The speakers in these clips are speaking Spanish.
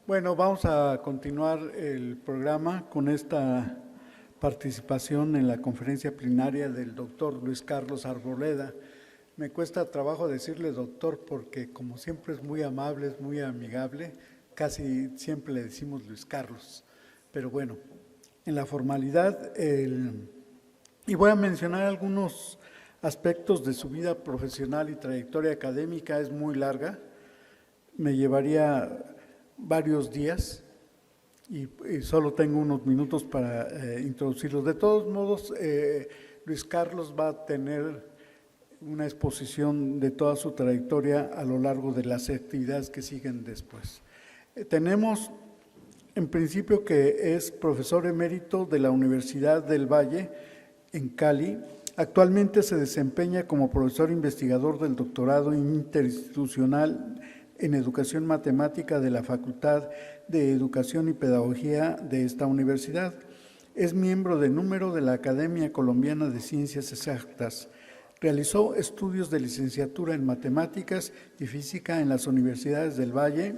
Bueno, vamos a continuar el programa con esta participación en la conferencia plenaria del doctor Luis Carlos Arboleda. Me cuesta trabajo decirle doctor porque como siempre es muy amable, es muy amigable, casi siempre le decimos Luis Carlos. Pero bueno, en la formalidad, y voy a mencionar algunos aspectos de su vida profesional y trayectoria académica, es muy larga, me llevaría varios días y solo tengo unos minutos para introducirlos. De todos modos, Luis Carlos va a tener una exposición de toda su trayectoria a lo largo de las actividades que siguen después. Tenemos, en principio, que es profesor emérito de la Universidad del Valle en Cali. Actualmente se desempeña como profesor investigador del doctorado interinstitucional en Educación Matemática de la Facultad de Educación y Pedagogía de esta universidad. Es miembro de número de la Academia Colombiana de Ciencias Exactas. Realizó estudios de licenciatura en Matemáticas y Física en las Universidades del Valle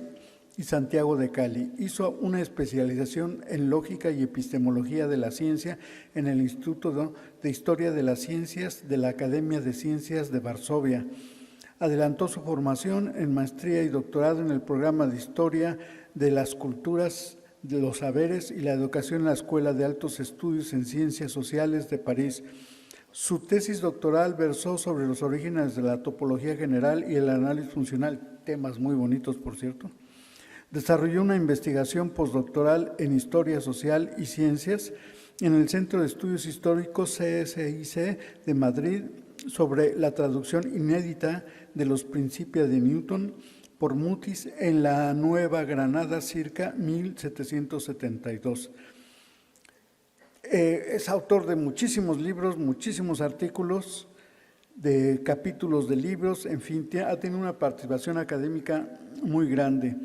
y Santiago de Cali. Hizo una especialización en Lógica y Epistemología de la Ciencia en el Instituto de Historia de las Ciencias de la Academia de Ciencias de Varsovia. Adelantó su formación en maestría y doctorado en el programa de Historia de las Culturas, de los Saberes y la Educación en la Escuela de Altos Estudios en Ciencias Sociales de París. Su tesis doctoral versó sobre los orígenes de la topología general y el análisis funcional, temas muy bonitos, por cierto. Desarrolló una investigación postdoctoral en Historia Social y Ciencias en el Centro de Estudios Históricos CSIC de Madrid sobre la traducción inédita de los Principia de Newton por Mutis en la Nueva Granada circa 1772. Es autor de muchísimos libros, muchísimos artículos, de capítulos de libros, en fin, ha tenido una participación académica muy grande.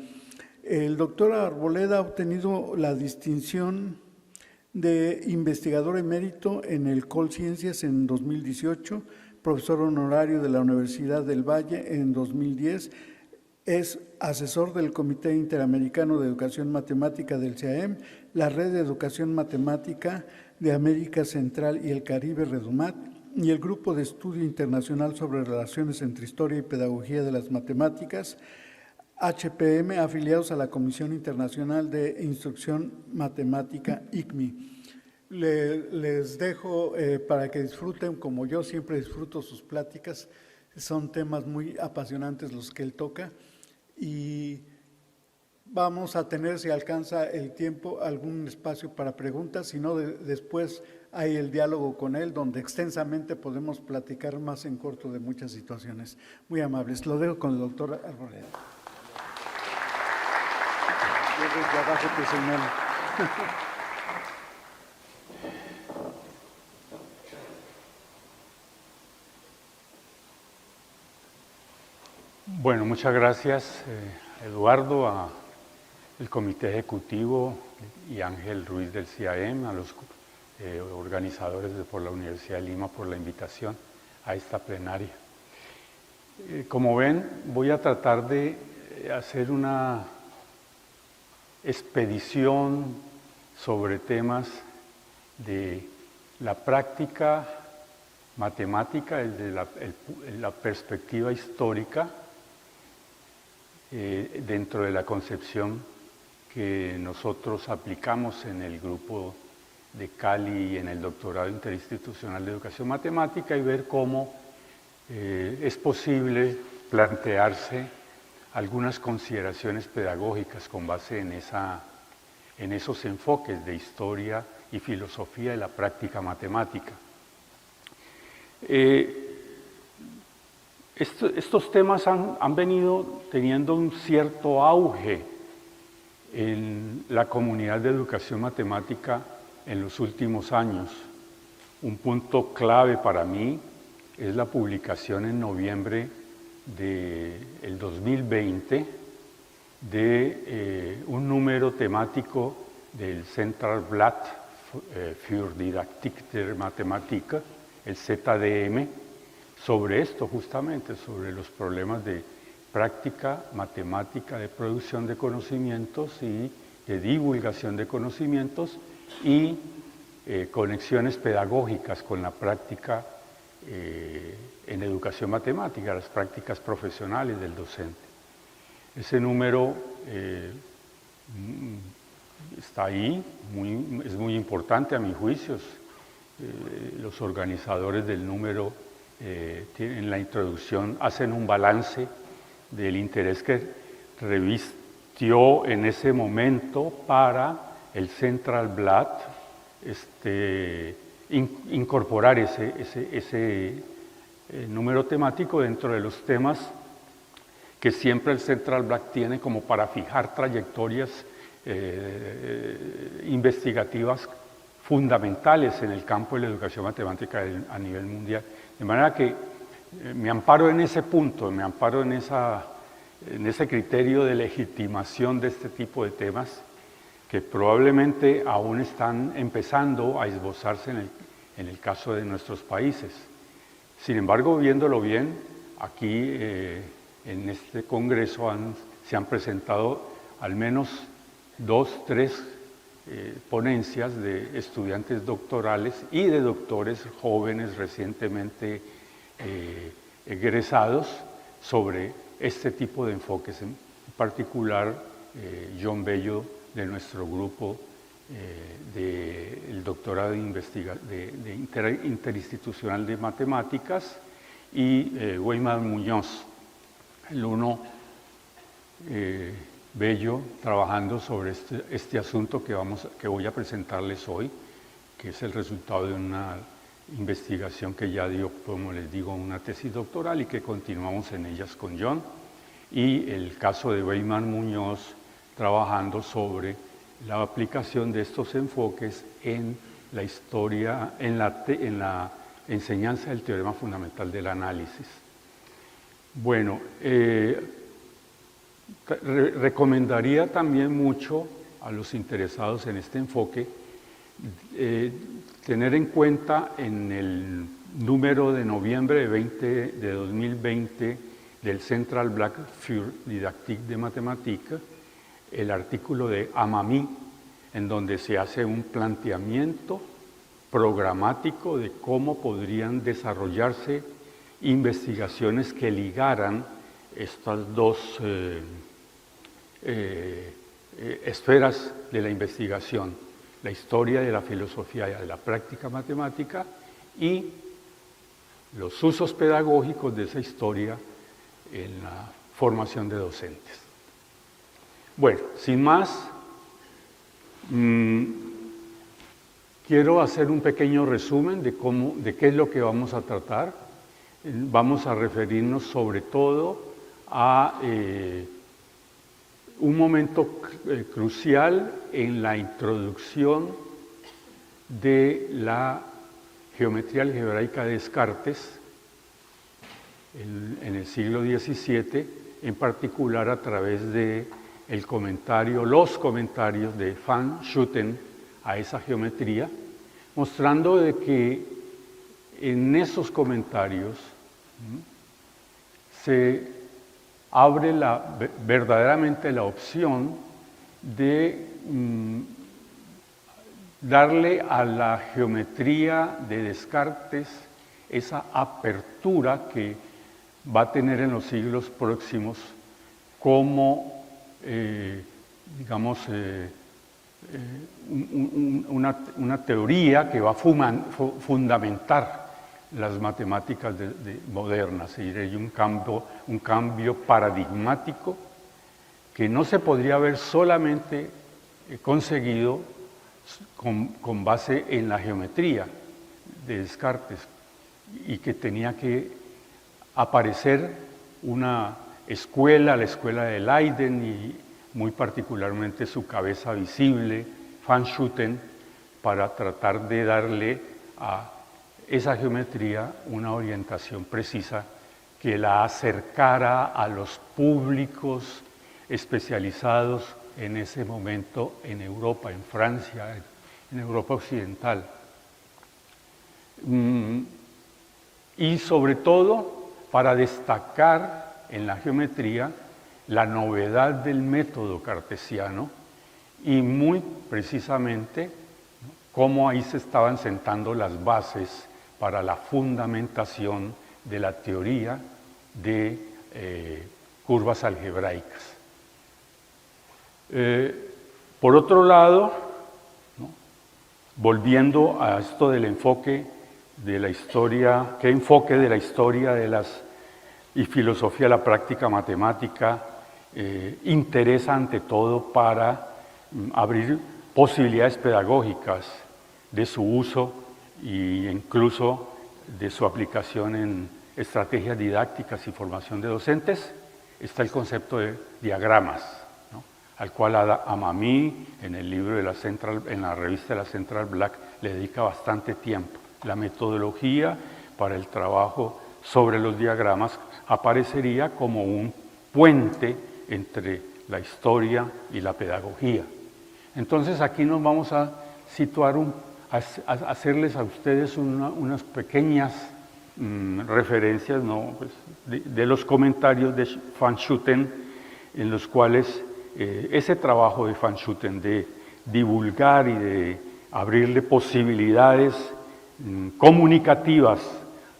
El doctor Arboleda ha obtenido la distinción de investigador emérito en el Colciencias en 2018, profesor honorario de la Universidad del Valle en 2010, es asesor del Comité Interamericano de Educación Matemática del CIAEM, la Red de Educación Matemática de América Central y el Caribe, REDUMAT, y el Grupo de Estudio Internacional sobre Relaciones entre Historia y Pedagogía de las Matemáticas, HPM, afiliados a la Comisión Internacional de Instrucción Matemática, ICMI. Les dejo para que disfruten, como yo siempre disfruto sus pláticas, son temas muy apasionantes los que él toca, y vamos a tener, si alcanza el tiempo, algún espacio para preguntas, si no, después hay el diálogo con él, donde extensamente podemos platicar más en corto de muchas situaciones. Muy amables. Lo dejo con el doctor Arboleda. Yo desde abajo te señalo. Bueno, muchas gracias, Eduardo, al Comité Ejecutivo y Ángel Ruiz del CIAEM, a los organizadores por la Universidad de Lima por la invitación a esta plenaria. Como ven, voy a tratar de hacer una expedición sobre temas de la práctica matemática desde la perspectiva histórica, dentro de la concepción que nosotros aplicamos en el grupo de Cali y en el doctorado interinstitucional de educación matemática, y ver cómo es posible plantearse algunas consideraciones pedagógicas con base en esos enfoques de historia y filosofía de la práctica matemática. Estos temas han venido teniendo un cierto auge en la comunidad de educación matemática en los últimos años. Un punto clave para mí es la publicación en noviembre del 2020 de un número temático del Centralblatt für Didaktik der Mathematik, el ZDM, sobre esto justamente, sobre los problemas de práctica matemática de producción de conocimientos y de divulgación de conocimientos y conexiones pedagógicas con la práctica en educación matemática, las prácticas profesionales del docente. Ese número está ahí, es muy importante a mis juicios. Los organizadores del número en la introducción hacen un balance del interés que revistió en ese momento para el Centralblatt incorporar ese número temático dentro de los temas que siempre el Centralblatt tiene como para fijar trayectorias investigativas fundamentales en el campo de la educación matemática a nivel mundial. De manera que me amparo en ese punto, me amparo en ese criterio de legitimación de este tipo de temas que probablemente aún están empezando a esbozarse en el caso de nuestros países. Sin embargo, viéndolo bien, aquí en este congreso se han presentado al menos 2, 3 ponencias de estudiantes doctorales y de doctores jóvenes recientemente egresados sobre este tipo de enfoques, en particular John Bello de nuestro grupo del doctorado interinstitucional de matemáticas y Weimar Muñoz, el uno Bello trabajando sobre este asunto que voy a presentarles hoy, que es el resultado de una investigación que ya dio, como les digo, una tesis doctoral y que continuamos en ellas con John, y el caso de Weimar Muñoz trabajando sobre la aplicación de estos enfoques en la historia, en la enseñanza del teorema fundamental del análisis. Bueno, recomendaría también mucho a los interesados en este enfoque tener en cuenta en el número de noviembre de 2020 del Centralblatt für Didaktik de Mathematik el artículo de Amami, en donde se hace un planteamiento programático de cómo podrían desarrollarse investigaciones que ligaran estas dos esferas de la investigación, la historia de la filosofía y de la práctica matemática y los usos pedagógicos de esa historia en la formación de docentes. Bueno, sin más, quiero hacer un pequeño resumen de qué es lo que vamos a tratar. Vamos a referirnos sobre todo a un momento crucial en la introducción de la geometría algebraica de Descartes en el siglo XVII, en particular a través de los comentarios de Van Schooten a esa geometría, mostrando de que en esos comentarios se abre verdaderamente la opción de darle a la geometría de Descartes esa apertura que va a tener en los siglos próximos como, digamos, una teoría que va a fundamentar las matemáticas modernas, y hay un cambio paradigmático que no se podría haber solamente conseguido con base en la geometría de Descartes, y que tenía que aparecer una escuela, la escuela de Leiden, y muy particularmente su cabeza visible, Van Schooten, para tratar de darle a esa geometría una orientación precisa que la acercara a los públicos especializados en ese momento en Europa, en Francia, en Europa occidental. Y sobre todo para destacar en la geometría la novedad del método cartesiano y muy precisamente cómo ahí se estaban sentando las bases para la fundamentación de la teoría de curvas algebraicas. Por otro lado, ¿no?, volviendo a esto del enfoque de la historia, ¿qué enfoque de la historia y filosofía de la práctica matemática interesa ante todo para abrir posibilidades pedagógicas de su uso e incluso de su aplicación en estrategias didácticas y formación de docentes? Está el concepto de diagramas, ¿no?, al cual Amami en el libro en la revista de la Central Black le dedica bastante tiempo. La metodología para el trabajo sobre los diagramas aparecería como un puente entre la historia y la pedagogía. Entonces aquí nos vamos a situar, a hacerles a ustedes unas pequeñas referencias, ¿no?, pues, de los comentarios de Van Schooten, en los cuales ese trabajo de Van Schooten de divulgar y de abrirle posibilidades comunicativas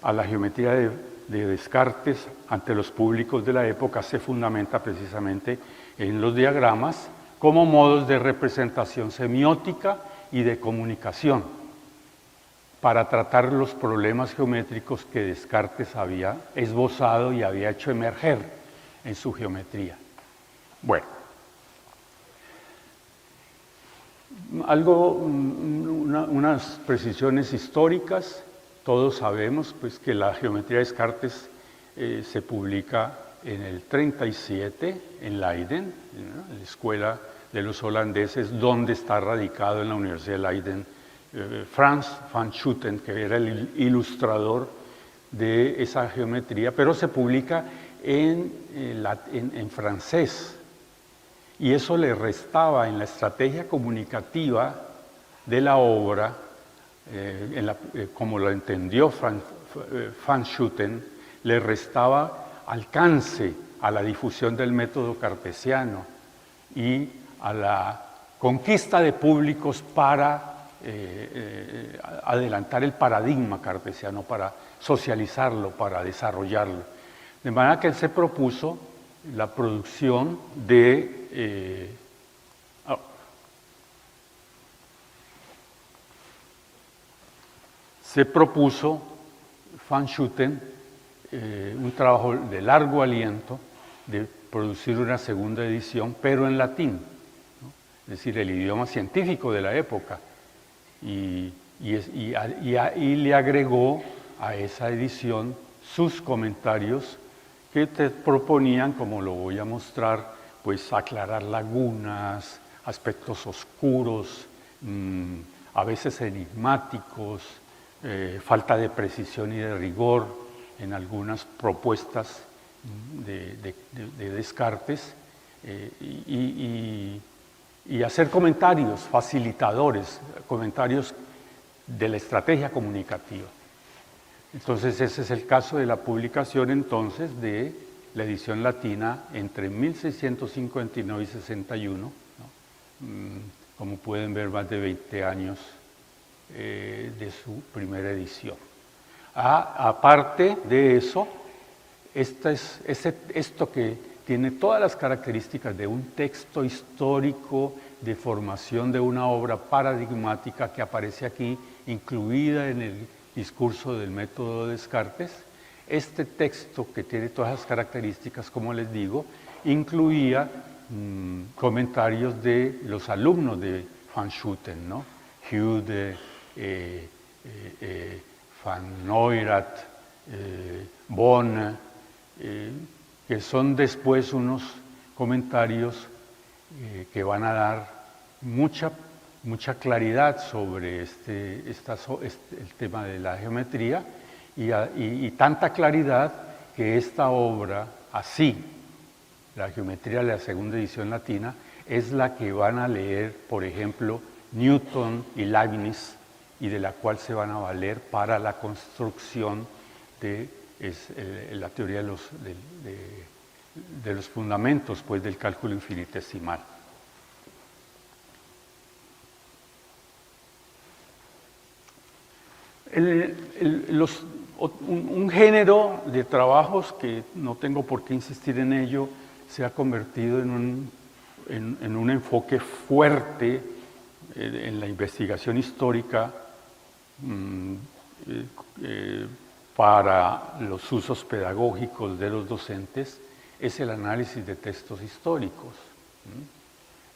a la geometría de Descartes ante los públicos de la época se fundamenta precisamente en los diagramas como modos de representación semiótica y de comunicación para tratar los problemas geométricos que Descartes había esbozado y había hecho emerger en su geometría. Bueno, unas precisiones históricas. Todos sabemos pues, que la geometría de Descartes se publica en el 37 en Leiden, ¿no?, en la escuela de los holandeses, donde está radicado en la Universidad de Leiden Frans van Schooten, que era el ilustrador de esa geometría, pero se publica en francés. Y eso le restaba en la estrategia comunicativa de la obra, como lo entendió Van Schooten, le restaba alcance a la difusión del método cartesiano y a la conquista de públicos para adelantar el paradigma cartesiano, para socializarlo, para desarrollarlo. De manera que él se propuso la producción de Van Schooten un trabajo de largo aliento de producir una segunda edición, pero en latín, ¿no?, es decir, el idioma científico de la época, y le agregó a esa edición sus comentarios que te proponían, como lo voy a mostrar, pues aclarar lagunas, aspectos oscuros, a veces enigmáticos, falta de precisión y de rigor en algunas propuestas de Descartes, y hacer comentarios facilitadores, comentarios de la estrategia comunicativa. Entonces ese es el caso de la publicación entonces de la edición latina entre 1659 y 61, ¿no?, como pueden ver, más de 20 años de su primera edición. Aparte de eso, esto que tiene todas las características de un texto histórico de formación de una obra paradigmática que aparece aquí, incluida en el discurso del método de Descartes. Este texto, que tiene todas las características, como les digo, incluía comentarios de los alumnos de Van Schooten, ¿no?, Hude, Van Neurath, Bonn, que son después unos comentarios que van a dar mucha claridad sobre el tema de la geometría, y tanta claridad que esta obra, así, la geometría de la segunda edición latina, es la que van a leer, por ejemplo, Newton y Leibniz, y de la cual se van a valer para la construcción de la teoría los fundamentos pues, del cálculo infinitesimal. Un género de trabajos que no tengo por qué insistir en ello se ha convertido en un enfoque fuerte en la investigación histórica para los usos pedagógicos de los docentes, es el análisis de textos históricos.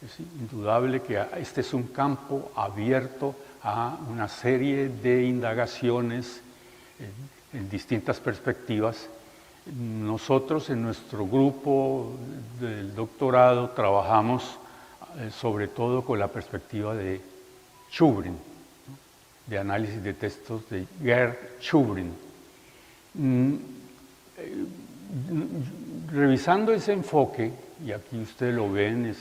Es indudable que este es un campo abierto a una serie de indagaciones en distintas perspectivas. Nosotros en nuestro grupo del doctorado trabajamos sobre todo con la perspectiva de Chubrin, ¿no? De análisis de textos de Gerd Chubrin. Revisando ese enfoque, y aquí ustedes lo ven,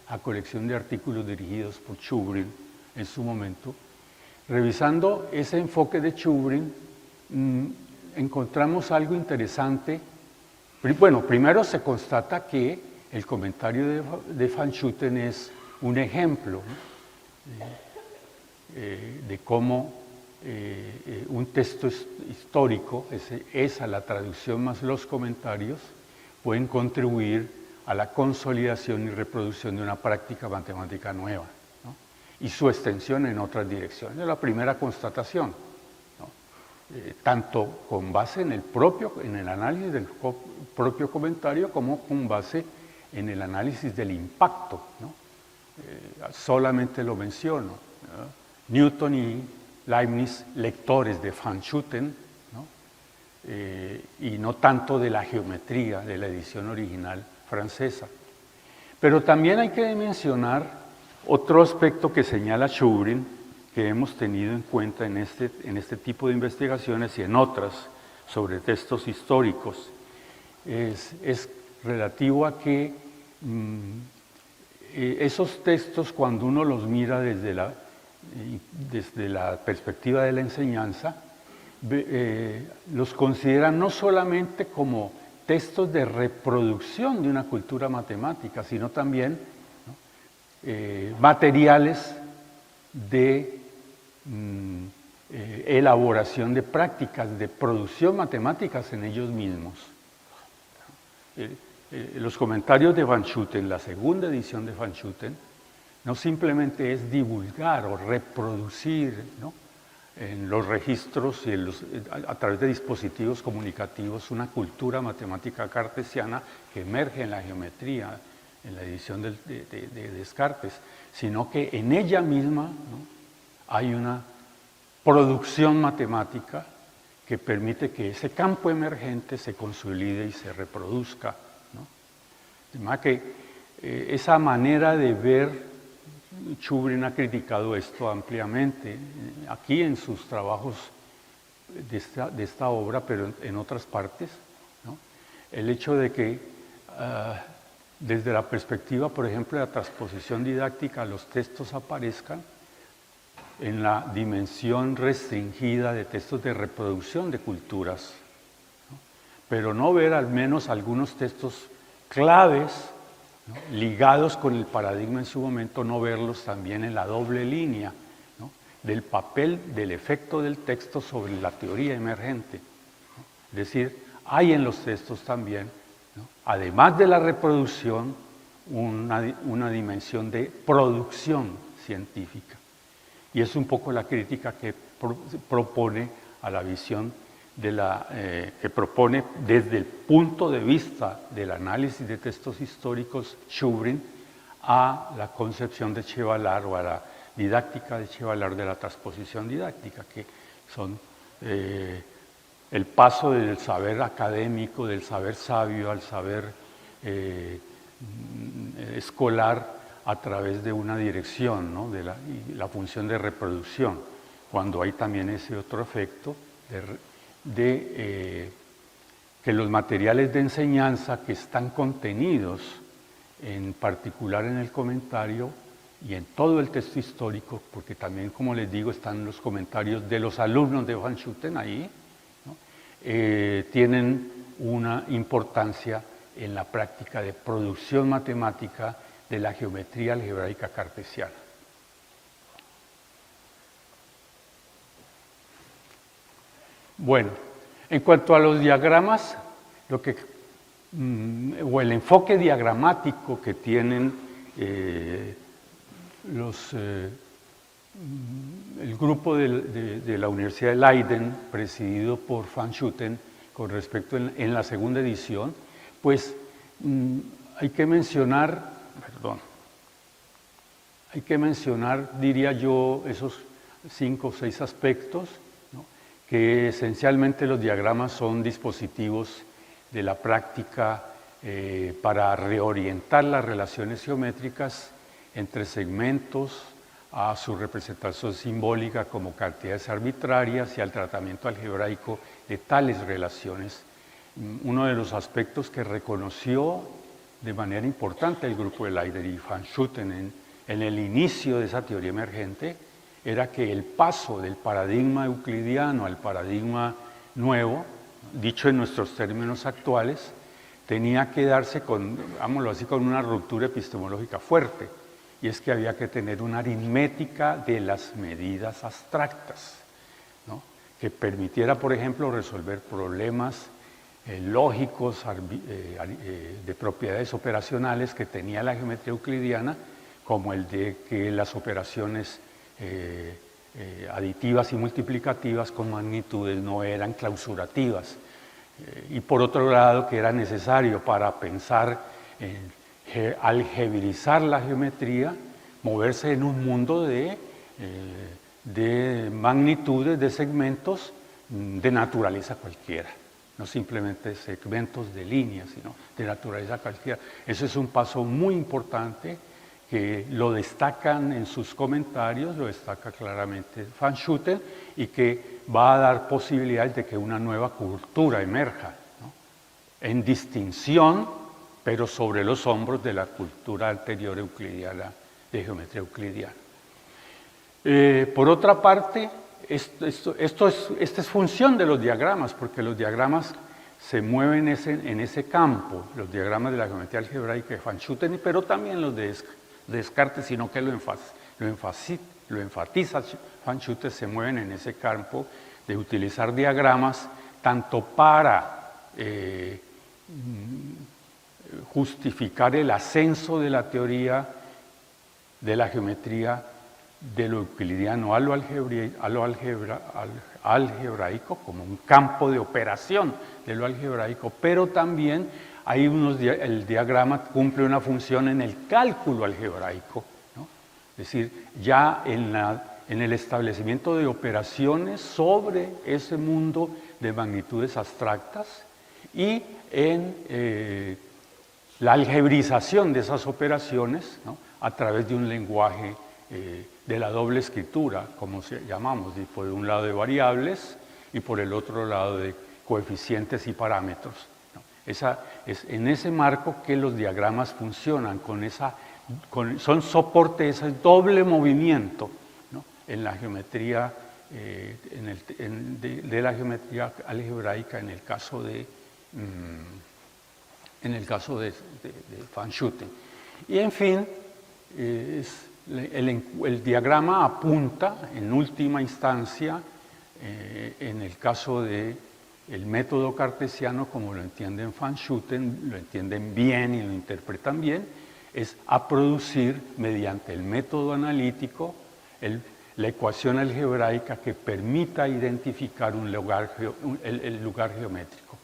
la colección de artículos dirigidos por Chubrin en su momento, revisando ese enfoque de Chubrin, encontramos algo interesante. Bueno, primero se constata que el comentario de Van Schooten es un ejemplo de cómo un texto histórico, esa la traducción más los comentarios, pueden contribuir a la consolidación y reproducción de una práctica matemática nueva, ¿no? Y su extensión en otras direcciones. Es la primera constatación, ¿no? Tanto con base en el análisis del propio comentario como con base en el análisis del impacto, ¿no? Solamente lo menciono, ¿no? Newton y Leibniz, lectores de Van Schooten, ¿no? Y no tanto de la geometría de la edición original francesa. Pero también hay que mencionar otro aspecto que señala Chubrin, que hemos tenido en cuenta en este tipo de investigaciones y en otras sobre textos históricos, es relativo a que esos textos, cuando uno los mira desde la perspectiva de la enseñanza, los consideran no solamente como textos de reproducción de una cultura matemática, sino también, ¿no? Materiales de elaboración de prácticas, de producción matemáticas en ellos mismos. Los comentarios de Van Schooten, la segunda edición de Van Schooten, no simplemente es divulgar o reproducir, ¿no? En los registros y a través de dispositivos comunicativos una cultura matemática cartesiana que emerge en la geometría, en la edición de Descartes, sino que en ella misma, ¿no? Hay una producción matemática que permite que ese campo emergente se consolide y se reproduzca, ¿no? De manera que esa manera de ver, Chubrin ha criticado esto ampliamente, aquí en sus trabajos de esta obra, pero en otras partes, ¿no? El hecho de que desde la perspectiva, por ejemplo, de la transposición didáctica, los textos aparezcan en la dimensión restringida de textos de reproducción de culturas, ¿no? Pero no ver al menos algunos textos claves, ¿no? Ligados con el paradigma en su momento, no verlos también en la doble línea, ¿no? Del papel, del efecto del texto sobre la teoría emergente, ¿no? Es decir, hay en los textos también, ¿no? Además de la reproducción, una dimensión de producción científica. Y es un poco la crítica que propone a la visión que propone desde el punto de vista del análisis de textos históricos Chubrin a la concepción de Chevallard o a la didáctica de Chevallard de la transposición didáctica, que son el paso del saber académico, del saber sabio al saber escolar a través de una dirección, ¿no? Y la función de reproducción, cuando hay también ese otro efecto que los materiales de enseñanza que están contenidos, en particular en el comentario y en todo el texto histórico, porque también, como les digo, están los comentarios de los alumnos de Van Schooten ahí, ¿no? Tienen una importancia en la práctica de producción matemática de la geometría algebraica cartesiana. Bueno, en cuanto a los diagramas, o el enfoque diagramático que tienen el grupo de la Universidad de Leiden, presidido por Van Schooten, con respecto en la segunda edición, pues hay que mencionar, diría yo, esos 5 o 6 aspectos, ¿no? Que esencialmente los diagramas son dispositivos de la práctica para reorientar las relaciones geométricas entre segmentos, a su representación simbólica como cantidades arbitrarias y al tratamiento algebraico de tales relaciones. Uno de los aspectos que reconoció de manera importante el grupo de Leiden y Van Schooten en el inicio de esa teoría emergente era que el paso del paradigma euclidiano al paradigma nuevo, dicho en nuestros términos actuales, tenía que darse con una ruptura epistemológica fuerte, y es que había que tener una aritmética de las medidas abstractas, ¿no? Que permitiera, por ejemplo, resolver problemas lógicos de propiedades operacionales que tenía la geometría euclidiana, como el de que las operaciones aditivas y multiplicativas con magnitudes no eran clausurativas, y por otro lado que era necesario para pensar en algebrizar la geometría, moverse en un mundo de magnitudes, de segmentos de naturaleza cualquiera, no simplemente segmentos de líneas, sino de naturaleza cualquiera. Eso es un paso muy importante que lo destacan en sus comentarios, lo destaca claramente Van Schooten, y que va a dar posibilidades de que una nueva cultura emerja, ¿no? En distinción, pero sobre los hombros de la cultura anterior euclidiana, de geometría euclidiana. Por otra parte, esta es función de los diagramas, porque los diagramas se mueven en ese campo, los diagramas de la geometría algebraica de Van Schooten, pero también los de Descartes, sino que lo enfatiza Van Schooten, se mueven en ese campo de utilizar diagramas tanto para justificar el ascenso de la teoría de la geometría de lo euclidiano a lo algebraico, como un campo de operación de lo algebraico, pero también el diagrama cumple una función en el cálculo algebraico, ¿no? Es decir, ya en el establecimiento de operaciones sobre ese mundo de magnitudes abstractas y en la algebrización de esas operaciones, ¿no? A través de un lenguaje de la doble escritura, como llamamos, por un lado de variables y por el otro lado de coeficientes y parámetros, ¿no? Es en ese marco que los diagramas funcionan, son soporte de ese doble movimiento, ¿no? En la geometría, de la geometría algebraica en el caso de Van Schooten. Y en fin, el diagrama apunta en última instancia, en el caso del método cartesiano, como lo entienden Van Schooten, lo entienden bien y lo interpretan bien, es a producir mediante el método analítico la ecuación algebraica que permita identificar el lugar geométrico.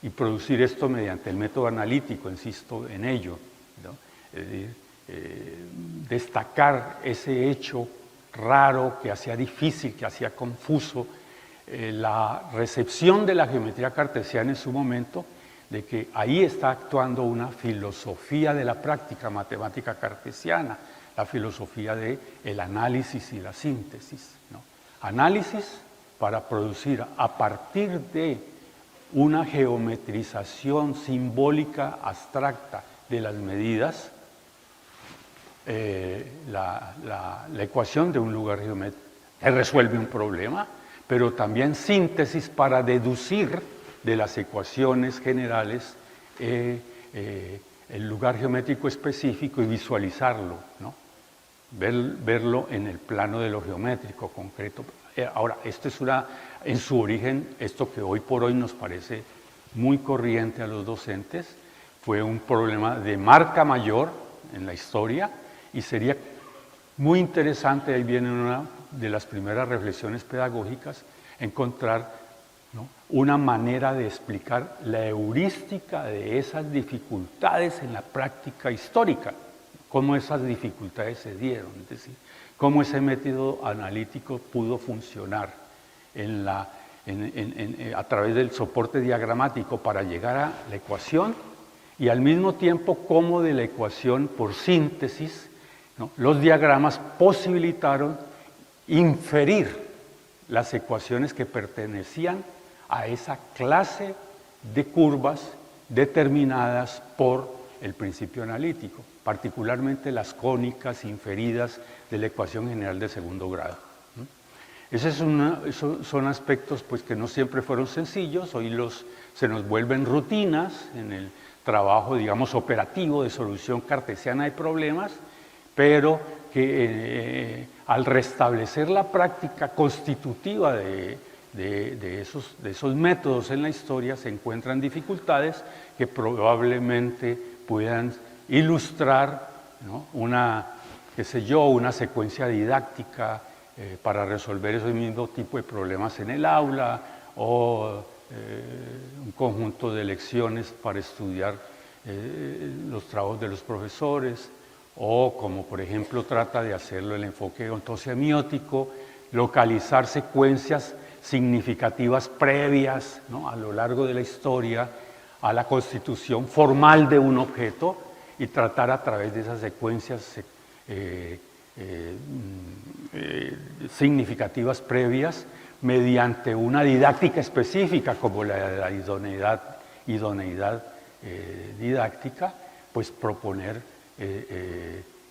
Y producir esto mediante el método analítico, insisto en ello, ¿no? Es decir, destacar ese hecho raro que hacía difícil, que hacía confuso la recepción de la geometría cartesiana en su momento, de que ahí está actuando una filosofía de la práctica matemática cartesiana, la filosofía del análisis y la síntesis, ¿no? Análisis para producir a partir de una geometrización simbólica abstracta de las medidas, la ecuación de un lugar geométrico que resuelve un problema, pero también síntesis para deducir de las ecuaciones generales el lugar geométrico específico y visualizarlo, ¿no? Verlo en el plano de lo geométrico concreto. Ahora, esto es en su origen, esto que hoy por hoy nos parece muy corriente a los docentes, fue un problema de marca mayor en la historia y sería muy interesante, ahí viene una de las primeras reflexiones pedagógicas, encontrar, ¿no?, una manera de explicar la heurística de esas dificultades en la práctica histórica, cómo esas dificultades se dieron, es decir, cómo ese método analítico pudo funcionar a través del soporte diagramático para llegar a la ecuación y al mismo tiempo cómo de la ecuación por síntesis, ¿no?, los diagramas posibilitaron inferir las ecuaciones que pertenecían a esa clase de curvas determinadas por el principio analítico, particularmente las cónicas inferidas de la ecuación general de segundo grado. Esos son aspectos pues, que no siempre fueron sencillos, hoy se nos vuelven rutinas en el trabajo, digamos, operativo de solución cartesiana de problemas, pero que al restablecer la práctica constitutiva de esos métodos en la historia se encuentran dificultades que probablemente puedan ilustrar, ¿no?, una secuencia didáctica para resolver ese mismo tipo de problemas en el aula o un conjunto de lecciones para estudiar los trabajos de los profesores, o como por ejemplo trata de hacerlo el enfoque ontosemiótico, localizar secuencias significativas previas, ¿no?, a lo largo de la historia a la constitución formal de un objeto y tratar a través de esas secuencias significativas previas mediante una didáctica específica como la idoneidad didáctica, pues proponer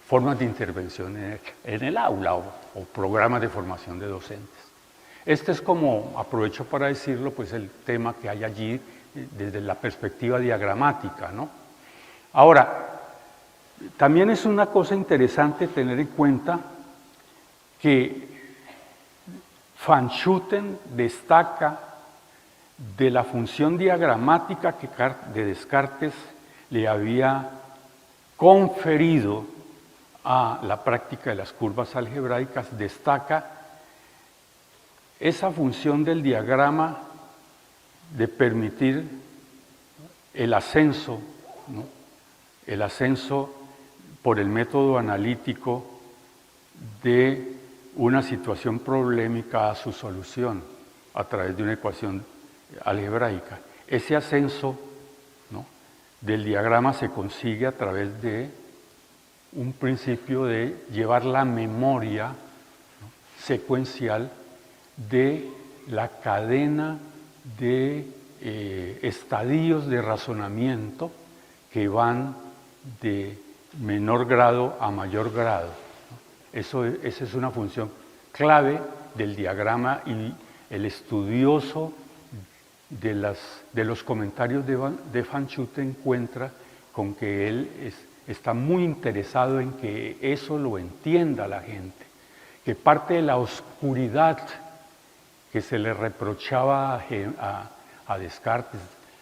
formas de intervención en el aula o programas de formación de docentes. Este es como, aprovecho para decirlo, pues el tema que hay allí desde la perspectiva diagramática, ¿no? Ahora, también es una cosa interesante tener en cuenta que Van Schooten destaca de la función diagramática que de Descartes le había conferido a la práctica de las curvas algebraicas, destaca esa función del diagrama de permitir el ascenso, ¿no?, el ascenso por el método analítico de una situación problemática a su solución a través de una ecuación algebraica. Ese ascenso, ¿no?, del diagrama se consigue a través de un principio de llevar la memoria, ¿no?, secuencial de la cadena de estadios de razonamiento que van de menor grado a mayor grado, ¿no? Esa es una función clave del diagrama y el estudioso de los comentarios de Van Schooten encuentra con que él está muy interesado en que eso lo entienda la gente, que parte de la oscuridad que se le reprochaba a Descartes,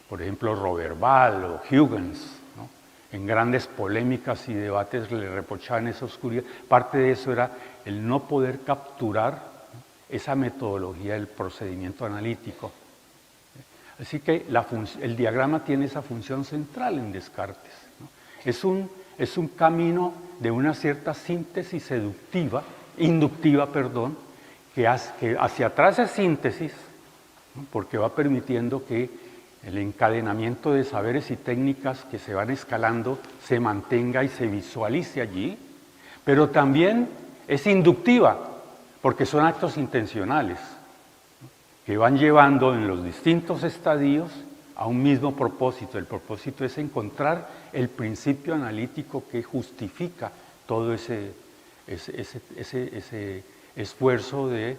por ejemplo Roberval o Huygens, ¿no?, en grandes polémicas y debates le reprochaban esa oscuridad. Parte de eso era el no poder capturar, ¿no?, esa metodología del procedimiento analítico. Así que el diagrama tiene esa función central en Descartes, ¿no? Es un camino de una cierta síntesis inductiva, que hacia atrás es síntesis, ¿no?, porque va permitiendo que el encadenamiento de saberes y técnicas que se van escalando se mantenga y se visualice allí, pero también es inductiva, porque son actos intencionales, ¿no?, que van llevando en los distintos estadios a un mismo propósito. El propósito es encontrar el principio analítico que justifica todo ese esfuerzo de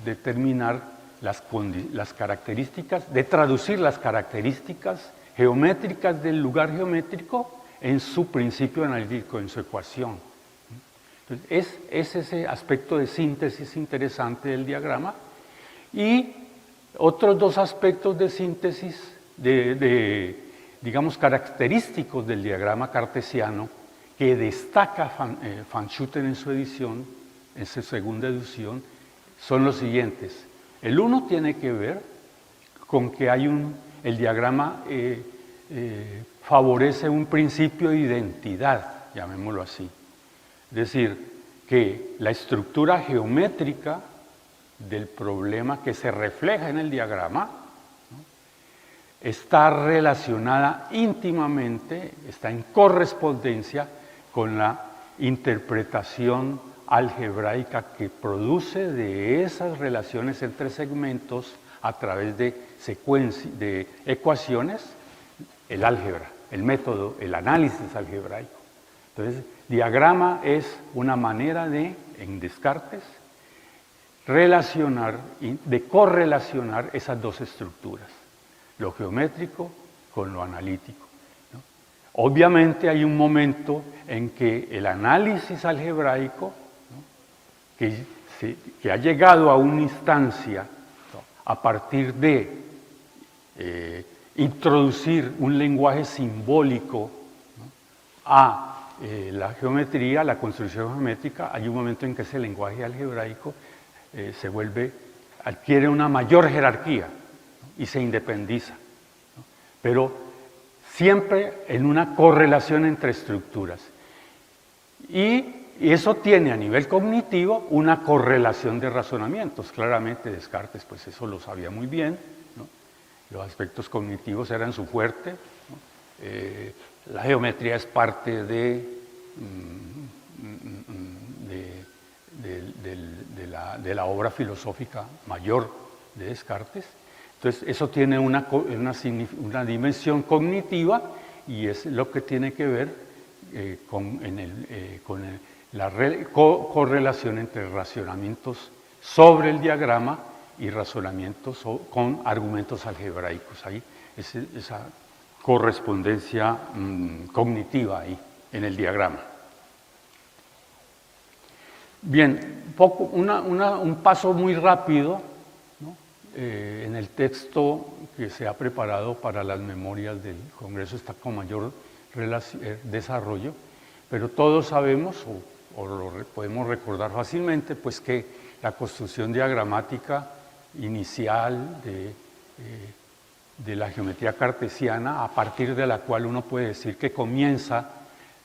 determinar las características, de traducir las características geométricas del lugar geométrico en su principio analítico, en su ecuación. Entonces, es ese aspecto de síntesis interesante del diagrama. Y otros dos aspectos de síntesis, digamos, característicos del diagrama cartesiano, que destaca Van Schooten en su edición, en su segunda edición, son los siguientes. El uno tiene que ver con que el diagrama favorece un principio de identidad, llamémoslo así. Es decir, que la estructura geométrica del problema que se refleja en el diagrama, ¿no?, está relacionada íntimamente, está en correspondencia con la interpretación algebraica que produce de esas relaciones entre segmentos a través de ecuaciones, el álgebra, el método, el análisis algebraico. Entonces, diagrama es una manera en Descartes, de correlacionar esas dos estructuras, lo geométrico con lo analítico, ¿no? Obviamente hay un momento en que el análisis algebraico, ¿no?, que ha llegado a una instancia, ¿no?, a partir de introducir un lenguaje simbólico, ¿no?, a la geometría, la construcción geométrica, hay un momento en que ese lenguaje algebraico adquiere una mayor jerarquía, ¿no?, y se independiza, ¿no?, pero siempre en una correlación entre estructuras. Y eso tiene a nivel cognitivo una correlación de razonamientos. Claramente Descartes, pues eso lo sabía muy bien, ¿no? Los aspectos cognitivos eran su fuerte, ¿no? La geometría es parte de la obra filosófica mayor de Descartes. Entonces, eso tiene una dimensión cognitiva y es lo que tiene que ver con la correlación entre razonamientos sobre el diagrama y razonamientos con argumentos algebraicos. Ahí esa correspondencia cognitiva ahí en el diagrama. Bien, un paso muy rápido, ¿no?, en el texto que se ha preparado para las memorias del Congreso está con mayor desarrollo, pero todos sabemos, o lo podemos recordar fácilmente, pues que la construcción diagramática inicial de la geometría cartesiana, a partir de la cual uno puede decir que comienza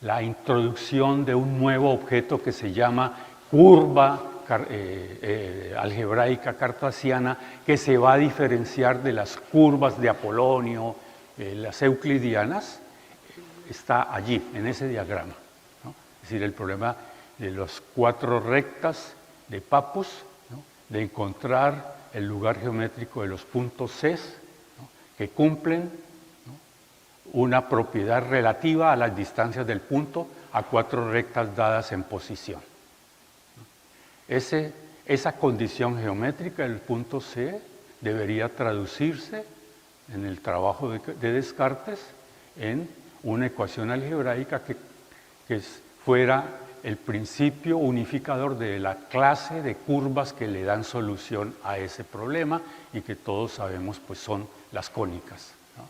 la introducción de un nuevo objeto que se llama curva algebraica cartesiana, que se va a diferenciar de las curvas de Apolonio, las euclidianas, está allí, en ese diagrama, ¿no? Es decir, el problema de las cuatro rectas de Pappus, ¿no?, de encontrar el lugar geométrico de los puntos C, ¿no?, que cumplen, ¿no?, una propiedad relativa a las distancias del punto a cuatro rectas dadas en posición. Esa condición geométrica del punto C debería traducirse en el trabajo de Descartes en una ecuación algebraica que fuera el principio unificador de la clase de curvas que le dan solución a ese problema y que todos sabemos pues son las cónicas, ¿no?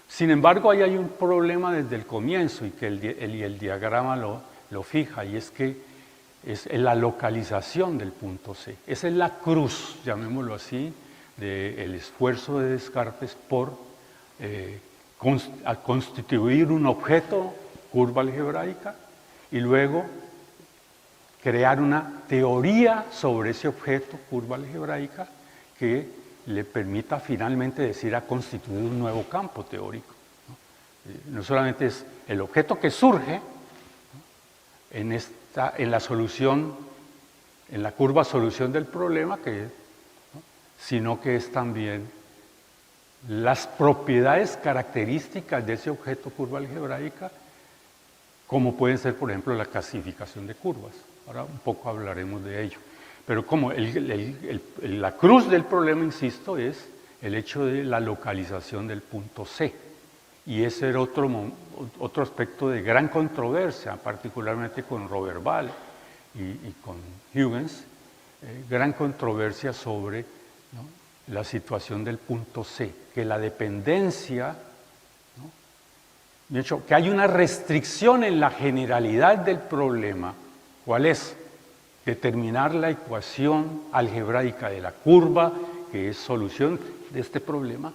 Sin embargo, ahí hay un problema desde el comienzo y que el diagrama lo fija, y es que es la localización del punto C. Esa es la cruz, llamémoslo así, del esfuerzo de Descartes por constituir un objeto, curva algebraica, y luego crear una teoría sobre ese objeto, curva algebraica, que le permita finalmente decir a constituir un nuevo campo teórico, ¿no? No solamente es el objeto que surge, ¿no?, en la solución, en la curva solución del problema, ¿no?, sino que es también las propiedades características de ese objeto curva algebraica, como pueden ser, por ejemplo, la clasificación de curvas. Ahora un poco hablaremos de ello. Pero como la cruz del problema, insisto, es el hecho de la localización del punto C. y ese era otro aspecto de gran controversia, particularmente con Roberval y con Huygens, gran controversia sobre, ¿no?, la situación del punto C, que la dependencia, ¿no?, de hecho, que hay una restricción en la generalidad del problema. ¿Cuál es? Determinar la ecuación algebraica de la curva, que es solución de este problema.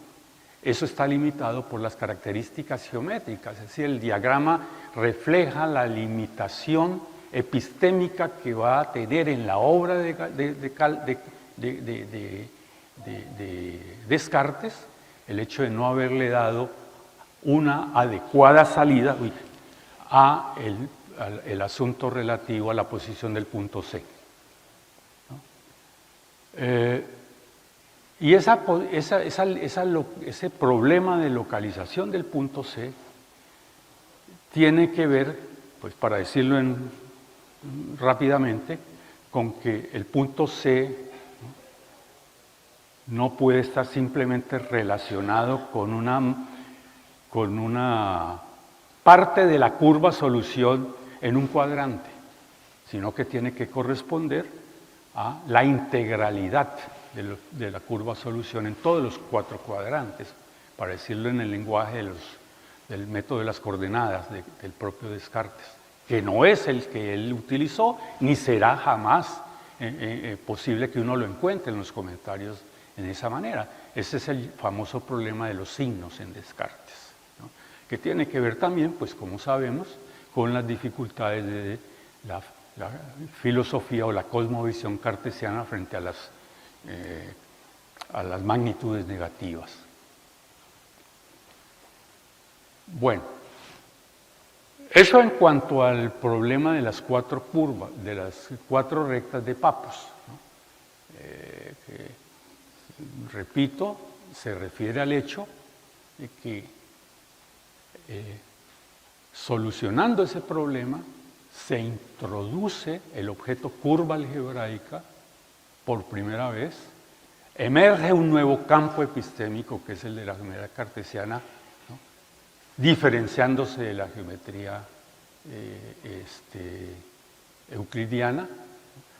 Eso está limitado por las características geométricas, es decir, el diagrama refleja la limitación epistémica que va a tener en la obra de Descartes el hecho de no haberle dado una adecuada salida a el asunto relativo a la posición del punto C, ¿no? Y ese problema de localización del punto C tiene que ver, pues para decirlo rápidamente, con que el punto C no puede estar simplemente relacionado con una parte de la curva solución en un cuadrante, sino que tiene que corresponder a la integralidad de la curva solución en todos los 4 cuadrantes, para decirlo en el lenguaje del método de las coordenadas del propio Descartes, que no es el que él utilizó, ni será jamás posible que uno lo encuentre en los comentarios en esa manera. Ese es el famoso problema de los signos en Descartes, ¿no?, que tiene que ver también, pues como sabemos, con las dificultades de la filosofía o la cosmovisión cartesiana frente a las magnitudes negativas. Bueno, eso en cuanto al problema de las 4 curvas, de las 4 rectas de Pappus, ¿no?, que, repito, se refiere al hecho de que solucionando ese problema se introduce el objeto curva algebraica por primera vez, emerge un nuevo campo epistémico que es el de la geometría cartesiana, ¿no?, diferenciándose de la geometría euclidiana.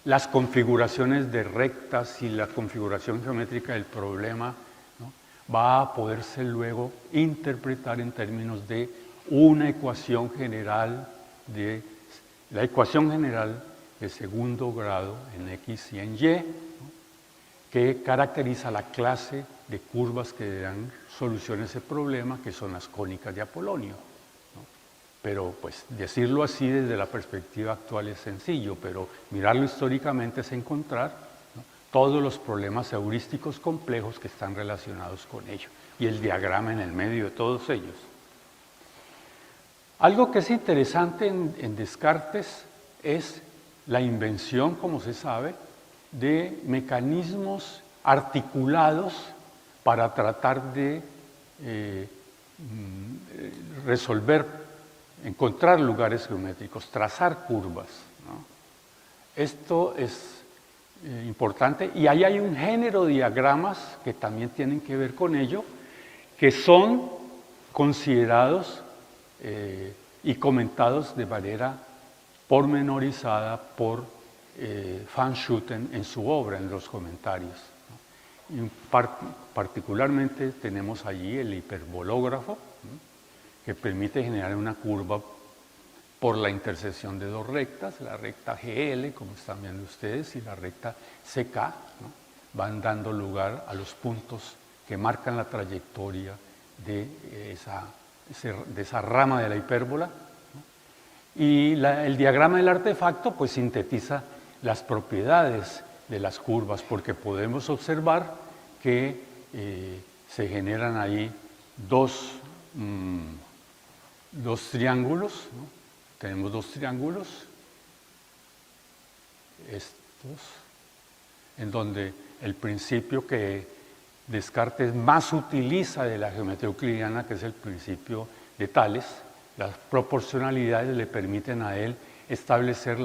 Las configuraciones de rectas y la configuración geométrica del problema, ¿no?, va a poderse luego interpretar en términos de una ecuación general la ecuación general de segundo grado en X y en Y, ¿no?, que caracteriza la clase de curvas que dan solución a ese problema, que son las cónicas de Apolonio, ¿no? Pero pues decirlo así desde la perspectiva actual es sencillo, pero mirarlo históricamente es encontrar, ¿no?, todos los problemas heurísticos complejos que están relacionados con ello, y el diagrama en el medio de todos ellos. Algo que es interesante en Descartes es la invención, como se sabe, de mecanismos articulados para tratar de encontrar lugares geométricos, trazar curvas, ¿no? Esto es importante, y ahí hay un género de diagramas que también tienen que ver con ello, que son considerados y comentados de manera pormenorizada por Van Schooten en su obra, en los comentarios, ¿no? Y particularmente tenemos allí el hiperbológrafo, ¿no?, que permite generar una curva por la intersección de 2 rectas, la recta GL, como están viendo ustedes, y la recta CK, ¿no?, van dando lugar a los puntos que marcan la trayectoria de esa rama de la hipérbola, ¿no? Y el diagrama del artefacto pues sintetiza las propiedades de las curvas, porque podemos observar que se generan ahí dos triángulos, ¿no? Tenemos 2 triángulos, estos, en donde el principio que Descartes más utiliza de la geometría euclidiana, que es el principio de Tales, las proporcionalidades le permiten a él establecer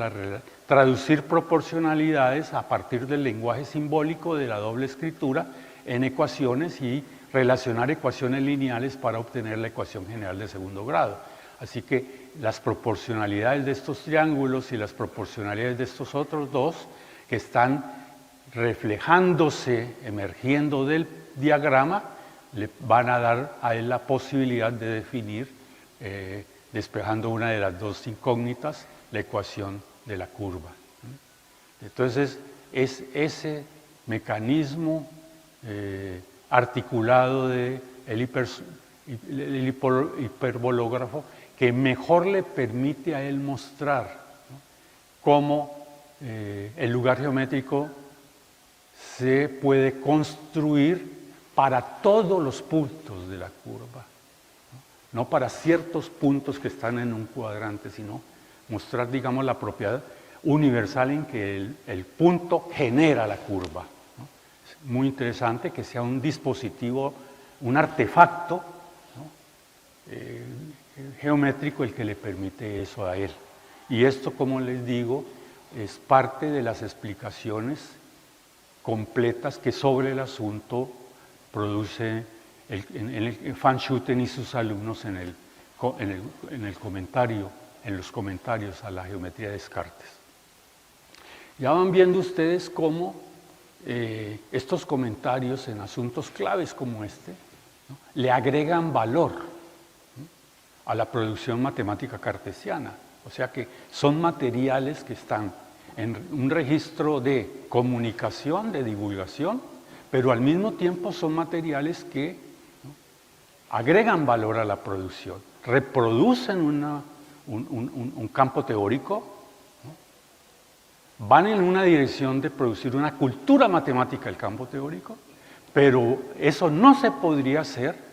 traducir proporcionalidades a partir del lenguaje simbólico de la doble escritura en ecuaciones y relacionar ecuaciones lineales para obtener la ecuación general de segundo grado. Así que las proporcionalidades de estos triángulos y las proporcionalidades de estos otros dos que están reflejándose, emergiendo del diagrama, le van a dar a él la posibilidad de definir, despejando una de las dos incógnitas, la ecuación de la curva. Entonces, es ese mecanismo articulado del hiperbológrafo que mejor le permite a él mostrar, ¿no?, cómo el lugar geométrico se puede construir para todos los puntos de la curva, no para ciertos puntos que están en un cuadrante, sino mostrar, digamos, la propiedad universal en que el punto genera la curva, ¿no? Es muy interesante que sea un dispositivo, un artefacto, ¿no?, geométrico el que le permite eso a él. Y esto, como les digo, es parte de las explicaciones completas que sobre el asunto produce Van Schuten y sus alumnos en el comentario, en los comentarios a la geometría de Descartes. Ya van viendo ustedes cómo estos comentarios en asuntos claves como este, ¿no?, le agregan valor, ¿no?, a la producción matemática cartesiana. O sea que son materiales que están en un registro de comunicación, de divulgación, pero al mismo tiempo son materiales que, ¿no?, agregan valor a la producción, reproducen un campo teórico, ¿no?, van en una dirección de producir una cultura matemática del campo teórico, pero eso no se podría hacer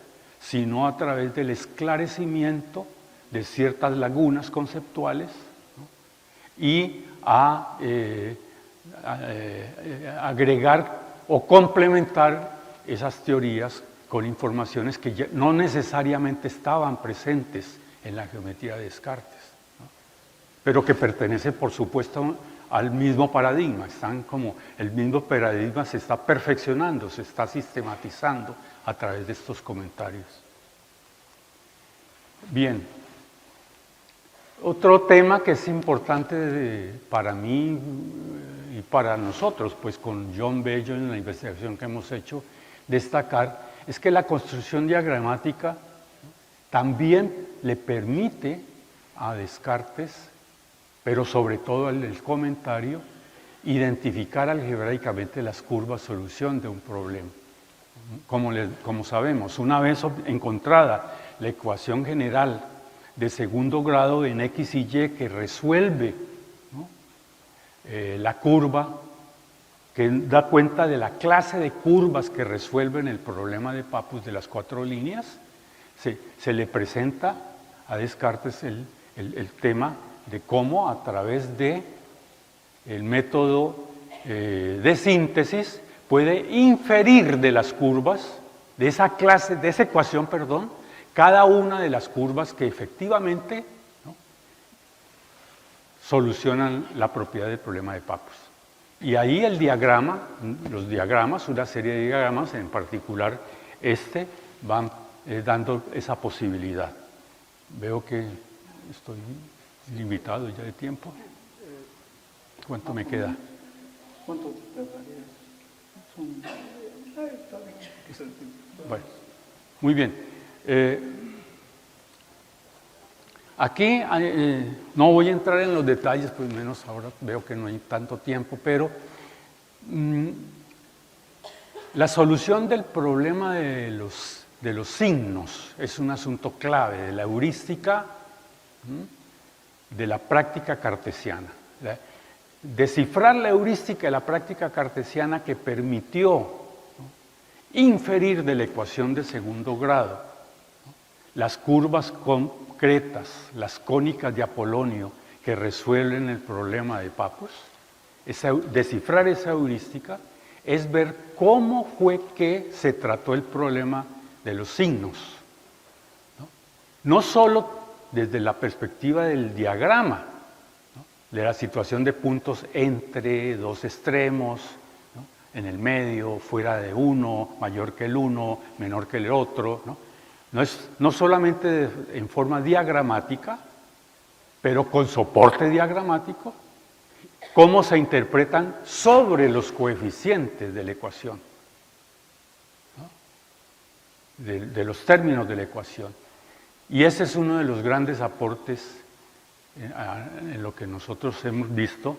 sino a través del esclarecimiento de ciertas lagunas conceptuales, ¿no?, y agregar o complementar esas teorías con informaciones que ya no necesariamente estaban presentes en la geometría de Descartes, ¿no?, pero que pertenecen, por supuesto, al mismo paradigma. Están como el mismo paradigma se está perfeccionando, se está sistematizando a través de estos comentarios. Bien, otro tema que es importante para mí y para nosotros, pues con John Bello en la investigación que hemos hecho, destacar es que la construcción diagramática también le permite a Descartes, pero sobre todo el comentario, identificar algebraicamente las curvas solución de un problema. Como sabemos, una vez encontrada la ecuación general de segundo grado en X y Y que resuelve, ¿no?, la curva, que da cuenta de la clase de curvas que resuelven el problema de Pappus de las 4 líneas, se le presenta a Descartes el tema de cómo a través de el método de síntesis puede inferir de las curvas, de esa ecuación, cada una de las curvas que efectivamente, ¿no?, solucionan la propiedad del problema de Pappus. Y ahí el diagrama, los diagramas, una serie de diagramas, en particular van dando esa posibilidad. Veo que estoy limitado ya de tiempo. ¿Cuánto me queda? ¿Cuánto te tardarías? Bueno, muy bien. Aquí no voy a entrar en los detalles, pues menos ahora veo que no hay tanto tiempo, pero la solución del problema de los signos es un asunto clave de la heurística, de la práctica cartesiana. Descifrar la heurística de la práctica cartesiana que permitió, ¿no?, inferir de la ecuación de segundo grado, ¿no?, las curvas concretas, las cónicas de Apolonio que resuelven el problema de Pappus. Descifrar esa heurística es ver cómo fue que se trató el problema de los signos, ¿no?, no solo desde la perspectiva del diagrama, ¿no?, de la situación de puntos entre dos extremos, ¿no?, en el medio, fuera de uno, mayor que el uno, menor que el otro, ¿no? No solamente en forma diagramática, pero con soporte diagramático, cómo se interpretan sobre los coeficientes de la ecuación, ¿no? de los términos de la ecuación. Y ese es uno de los grandes aportes en lo que nosotros hemos visto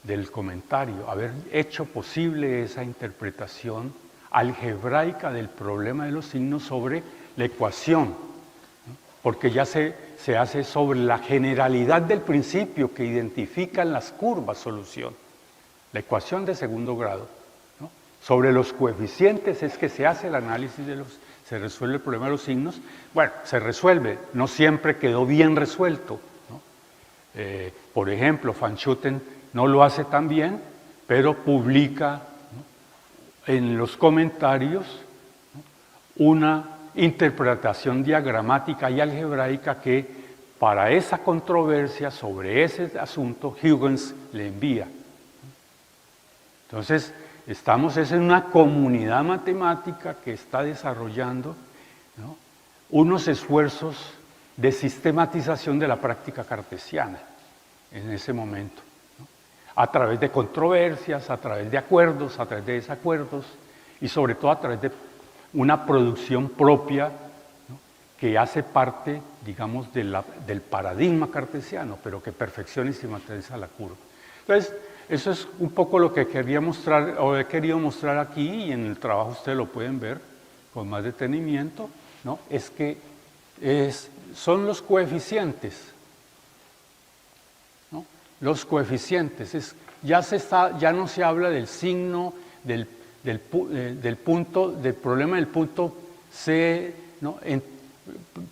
del comentario, haber hecho posible esa interpretación algebraica del problema de los signos sobre la ecuación, ¿no? Porque ya se hace sobre la generalidad del principio que identifican las curvas solución, la ecuación de segundo grado, ¿no? Sobre los coeficientes es que se hace el análisis se resuelve el problema de los signos. Bueno, se resuelve, no siempre quedó bien resuelto, ¿no? Por ejemplo, Van Schuten no lo hace tan bien, pero publica, ¿no?, en los comentarios, ¿no?, una interpretación diagramática y algebraica que para esa controversia sobre ese asunto Huygens le envía. Entonces, estamos en una comunidad matemática que está desarrollando, ¿no?, unos esfuerzos de sistematización de la práctica cartesiana en ese momento, ¿no?, a través de controversias, a través de acuerdos, a través de desacuerdos y sobre todo a través de una producción propia, ¿no?, que hace parte, digamos, del paradigma cartesiano, pero que perfecciona y sistematiza la curva. Entonces, eso es un poco lo que quería mostrar, o he querido mostrar aquí, y en el trabajo ustedes lo pueden ver con más detenimiento, ¿no? Es que son los coeficientes, ¿no? Los coeficientes, ya no se habla del signo, del problema del punto C, ¿no?,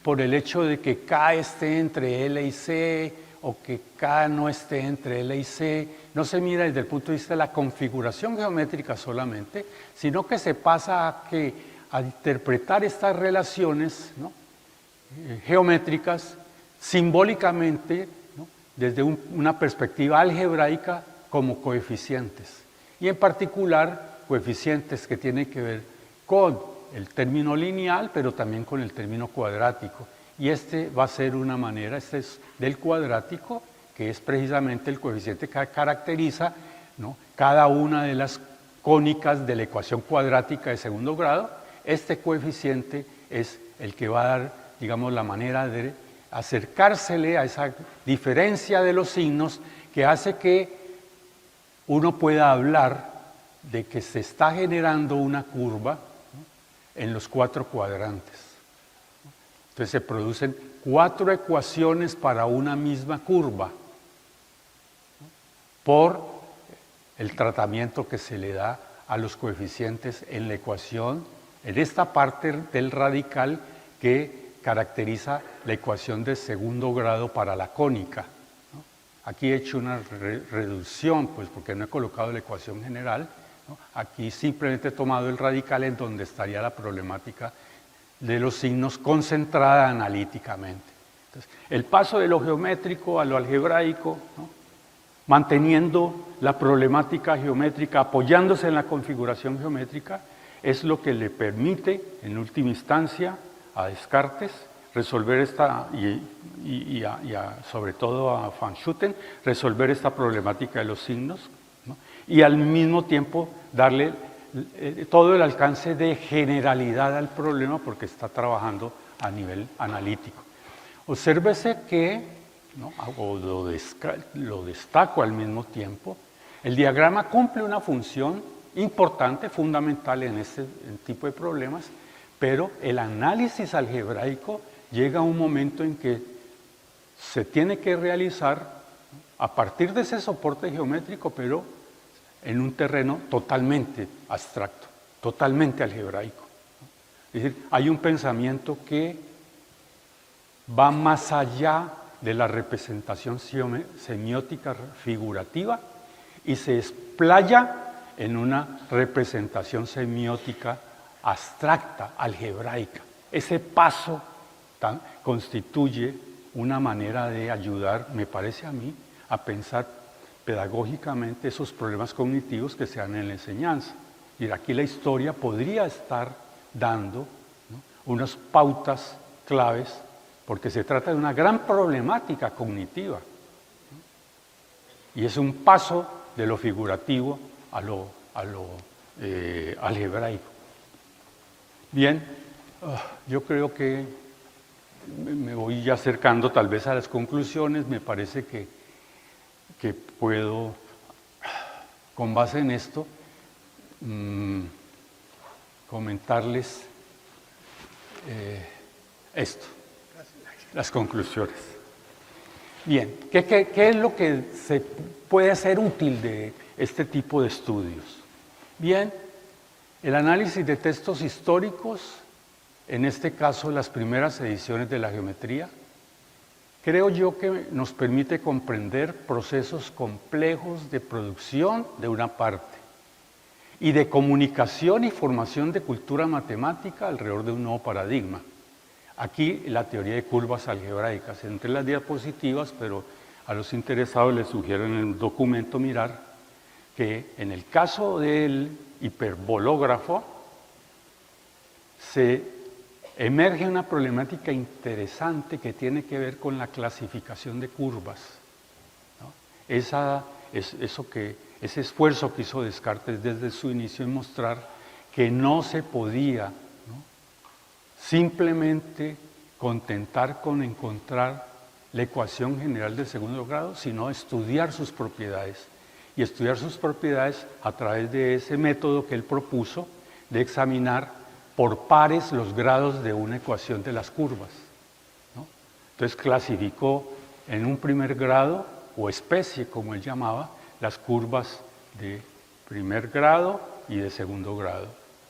por el hecho de que K esté entre L y C, o que K no esté entre L y C, no se mira desde el punto de vista de la configuración geométrica solamente, sino que se pasa a interpretar estas relaciones, ¿no?, geométricas simbólicamente, ¿no?, desde una perspectiva algebraica como coeficientes, y en particular coeficientes que tienen que ver con el término lineal, pero también con el término cuadrático. Y va a ser una manera, es del cuadrático, que es precisamente el coeficiente que caracteriza, ¿no?, cada una de las cónicas de la ecuación cuadrática de segundo grado. Este coeficiente es el que va a dar, digamos, la manera de acercársele a esa diferencia de los signos que hace que uno pueda hablar de que se está generando una curva, ¿no?, en los 4 cuadrantes. Entonces se producen 4 ecuaciones para una misma curva, ¿no?, por el tratamiento que se le da a los coeficientes en la ecuación, en esta parte del radical que caracteriza la ecuación de segundo grado para la cónica, ¿no? Aquí he hecho una reducción, pues porque no he colocado la ecuación general, ¿no? Aquí simplemente he tomado el radical en donde estaría la problemática de los signos concentrada analíticamente. Entonces, el paso de lo geométrico a lo algebraico, ¿no?, manteniendo la problemática geométrica, apoyándose en la configuración geométrica, es lo que le permite, en última instancia, a Descartes resolver sobre todo a Van Schuten, resolver esta problemática de los signos, ¿no?, y al mismo tiempo darle todo el alcance de generalidad al problema porque está trabajando a nivel analítico. Obsérvese que, ¿no?, o lo destaco al mismo tiempo, el diagrama cumple una función importante, fundamental en este tipo de problemas, pero el análisis algebraico llega a un momento en que se tiene que realizar a partir de ese soporte geométrico, pero en un terreno totalmente abstracto, totalmente algebraico. Es decir, hay un pensamiento que va más allá de la representación semiótica figurativa y se explaya en una representación semiótica abstracta, algebraica. Ese paso constituye una manera de ayudar, me parece a mí, a pensar pedagógicamente esos problemas cognitivos que se dan en la enseñanza. Y aquí la historia podría estar dando, ¿no?, unas pautas claves, porque se trata de una gran problemática cognitiva, ¿no? Y es un paso de lo figurativo a lo algebraico. Bien, yo creo que me voy ya acercando tal vez a las conclusiones. Me parece que puedo, con base en esto, comentarles esto, las conclusiones. Bien, ¿qué es lo que se puede hacer útil de este tipo de estudios? Bien, el análisis de textos históricos, en este caso las primeras ediciones de la geometría, creo yo que nos permite comprender procesos complejos de producción de una parte y de comunicación y formación de cultura matemática alrededor de un nuevo paradigma. Aquí la teoría de curvas algebraicas, entre las diapositivas, pero a los interesados les sugiero en el documento mirar que en el caso del hiperbológrafo se emerge una problemática interesante que tiene que ver con la clasificación de curvas, ¿no? Ese esfuerzo que hizo Descartes desde su inicio en mostrar que no se podía, ¿no?, simplemente contentar con encontrar la ecuación general del segundo grado, sino estudiar sus propiedades. Y estudiar sus propiedades a través de ese método que él propuso de examinar por pares los grados de una ecuación de las curvas, ¿no? Entonces clasificó en un primer grado, o especie como él llamaba, las curvas de primer grado y de segundo grado,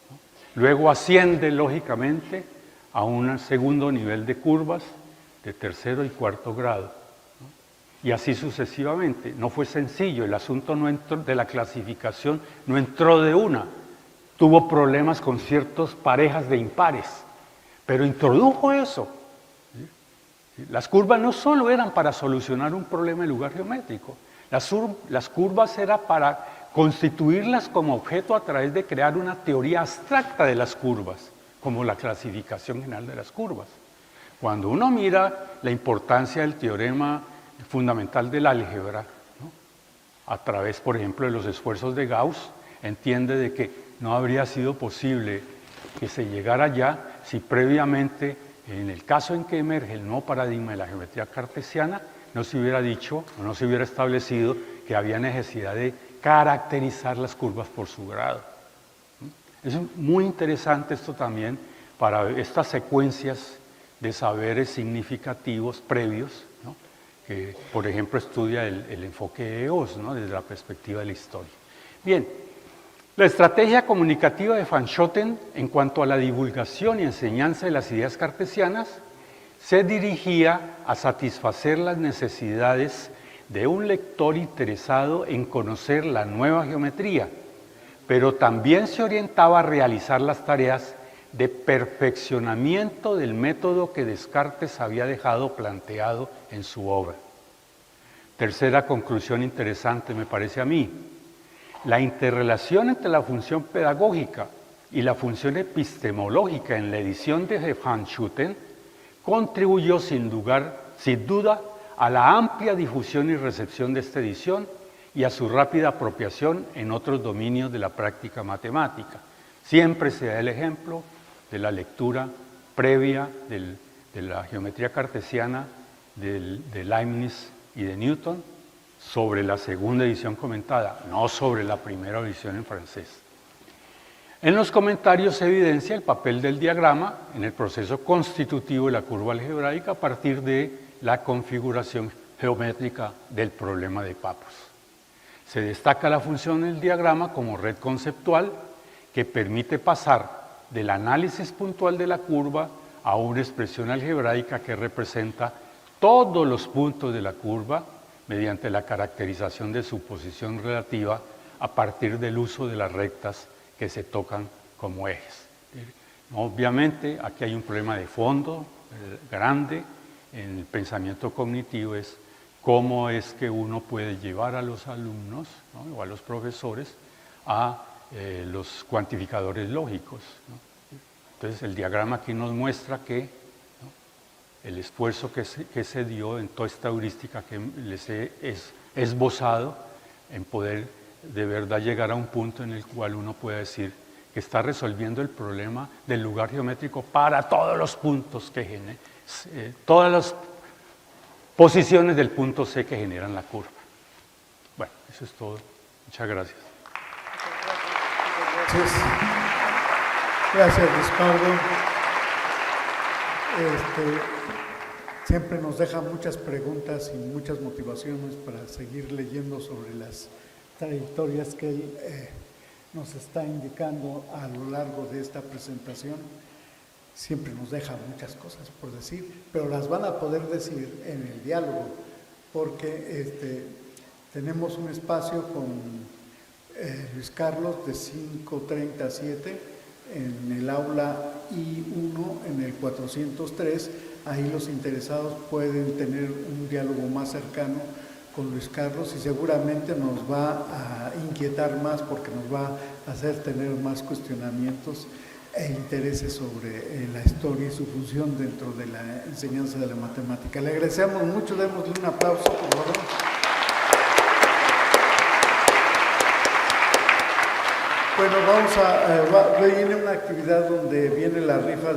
¿no? Luego asciende lógicamente a un segundo nivel de curvas de tercero y cuarto grado, ¿no? Y así sucesivamente. No fue sencillo, el asunto no entró, de la clasificación no entró de una. Tuvo problemas con ciertas parejas de impares, pero introdujo eso. Las curvas no solo eran para solucionar un problema de lugar geométrico, las curvas eran para constituirlas como objeto a través de crear una teoría abstracta de las curvas, como la clasificación general de las curvas. Cuando uno mira la importancia del teorema fundamental del álgebra, ¿no?, a través, por ejemplo, de los esfuerzos de Gauss, entiende de que no habría sido posible que se llegara allá si previamente, en el caso en que emerge el nuevo paradigma de la geometría cartesiana, no se hubiera dicho o no se hubiera establecido que había necesidad de caracterizar las curvas por su grado. Es muy interesante esto también para estas secuencias de saberes significativos previos, ¿no?, que, por ejemplo, estudia el enfoque de EOS, ¿no?, desde la perspectiva de la historia. Bien, la estrategia comunicativa de Van Schoten en cuanto a la divulgación y enseñanza de las ideas cartesianas se dirigía a satisfacer las necesidades de un lector interesado en conocer la nueva geometría, pero también se orientaba a realizar las tareas de perfeccionamiento del método que Descartes había dejado planteado en su obra. Tercera conclusión interesante, me parece a mí: la interrelación entre la función pedagógica y la función epistemológica en la edición de Van Schoten contribuyó sin duda a la amplia difusión y recepción de esta edición y a su rápida apropiación en otros dominios de la práctica matemática. Siempre se da el ejemplo de la lectura previa de la geometría cartesiana de Leibniz y de Newton sobre la segunda edición comentada, no sobre la primera edición en francés. En los comentarios se evidencia el papel del diagrama en el proceso constitutivo de la curva algebraica a partir de la configuración geométrica del problema de Pappus. Se destaca la función del diagrama como red conceptual que permite pasar del análisis puntual de la curva a una expresión algebraica que representa todos los puntos de la curva mediante la caracterización de su posición relativa a partir del uso de las rectas que se tocan como ejes. Obviamente, aquí hay un problema de fondo grande en el pensamiento cognitivo, es cómo es que uno puede llevar a los alumnos, ¿no?, o a los profesores a los cuantificadores lógicos, ¿no? Entonces el diagrama aquí nos muestra que, ¿no?, el esfuerzo que se dio en toda esta heurística que les he esbozado en poder de verdad llegar a un punto en el cual uno puede decir que está resolviendo el problema del lugar geométrico para todos los puntos que generan, todas las posiciones del punto C que generan la curva. Bueno, eso es todo. Muchas gracias. Gracias, Luis Carlos. Siempre nos deja muchas preguntas y muchas motivaciones para seguir leyendo sobre las trayectorias que él nos está indicando a lo largo de esta presentación. Siempre nos deja muchas cosas por decir, pero las van a poder decir en el diálogo, porque tenemos un espacio con Luis Carlos de 5:30 a 7 en el aula I1 en el 403. Ahí los interesados pueden tener un diálogo más cercano con Luis Carlos y seguramente nos va a inquietar más porque nos va a hacer tener más cuestionamientos e intereses sobre la historia y su función dentro de la enseñanza de la matemática. Le agradecemos mucho, démosle un aplauso, por favor. Bueno, viene una actividad donde viene la rifa